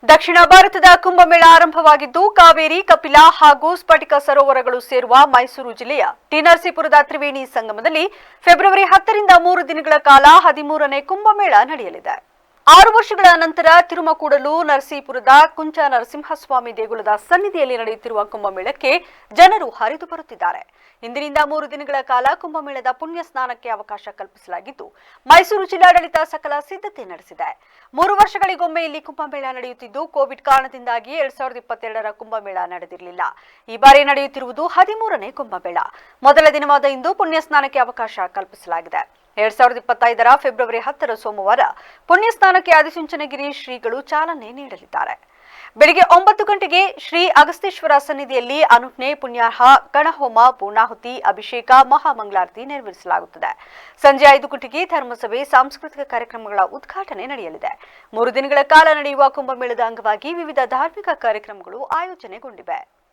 ದಕ್ಷಿಣ ಭಾರತದ ಕುಂಭಮೇಳ ಆರಂಭವಾಗಿದ್ದು ಕಾವೇರಿ, ಕಪಿಲಾ ಹಾಗೂ ಸ್ಫಟಿಕ ಸರೋವರಗಳು ಸೇರುವ ಮೈಸೂರು ಜಿಲ್ಲೆಯ ಟಿ ನರಸೀಪುರದ ತ್ರಿವೇಣಿ ಸಂಗಮದಲ್ಲಿ ಫೆಬ್ರವರಿ 10 ರಿಂದ 3 ದಿನಗಳ ಕಾಲ 13ನೇ ಕುಂಭಮೇಳ ನಡೆಯಲಿದೆ. 6 ವರ್ಷಗಳ ನಂತರ ತಿರುಮಕೂಡಲು ನರಸೀಪುರದ ಕುಂಚ ನರಸಿಂಹಸ್ವಾಮಿ ದೇಗುಲದ ಸನ್ನಿಧಿಯಲ್ಲಿ ನಡೆಯುತ್ತಿರುವ ಕುಂಭಮೇಳಕ್ಕೆ ಜನರು ಹರಿದು ಬರುತ್ತಿದ್ದಾರೆ. ಇಂದಿನಿಂದ 3 ದಿನಗಳ ಕಾಲ ಕುಂಭಮೇಳದ ಪುಣ್ಯ ಸ್ನಾನಕ್ಕೆ ಅವಕಾಶ ಕಲ್ಪಿಸಲಾಗಿದ್ದು, ಮೈಸೂರು ಜಿಲ್ಲಾಡಳಿತ ಸಕಲ ಸಿದ್ಧತೆ ನಡೆಸಿದೆ. 3 ವರ್ಷಗಳಿಗೊಮ್ಮೆ ಇಲ್ಲಿ ಕುಂಭಮೇಳ ನಡೆಯುತ್ತಿದ್ದು, ಕೋವಿಡ್ ಕಾರಣದಿಂದಾಗಿ 2022ರ ಕುಂಭಮೇಳ ನಡೆದಿರಲಿಲ್ಲ. ಈ ಬಾರಿ ನಡೆಯುತ್ತಿರುವುದು 13ನೇ ಕುಂಭಮೇಳ. ಮೊದಲ ದಿನವಾದ ಇಂದು ಪುಣ್ಯ ಸ್ನಾನಕ್ಕೆ ಅವಕಾಶ ಕಲ್ಪಿಸಲಾಗಿದೆ. 2025ರ ಫೆಬ್ರವರಿ 10ರ ಸೋಮವಾರ ಪುಣ್ಯ ಸ್ನಾನಕ್ಕೆ ಆದಿಚುಂಚನಗಿರಿ ಶ್ರೀಗಳು ಚಾಲನೆ ನೀಡಲಿದ್ದಾರೆ. ಬೆಳಿಗ್ಗೆ 9 ಗಂಟೆಗೆ ಶ್ರೀ ಅಗಸ್ತೀಶ್ವರ ಸನ್ನಿಧಿಯಲ್ಲಿ ಅನುಜ್ಞೆ, ಪುಣ್ಯಾರ್ಹ, ಗಣಹೋಮ, ಪೂರ್ಣಾಹುತಿ, ಅಭಿಷೇಕ, ಮಹಾಮಂಗಳಾರತಿ ನೆರವೇರಿಸಲಾಗುತ್ತದೆ. ಸಂಜೆ 5 ಗಂಟೆಗೆ ಧರ್ಮಸಭೆ, ಸಾಂಸ್ಕೃತಿಕ ಕಾರ್ಯಕ್ರಮಗಳ ಉದ್ಘಾಟನೆ ನಡೆಯಲಿದೆ. 3 ದಿನಗಳ ಕಾಲ ನಡೆಯುವ ಕುಂಭಮೇಳದ ಅಂಗವಾಗಿ ವಿವಿಧ ಧಾರ್ಮಿಕ ಕಾರ್ಯಕ್ರಮಗಳು ಆಯೋಜನೆಗೊಂಡಿವೆ.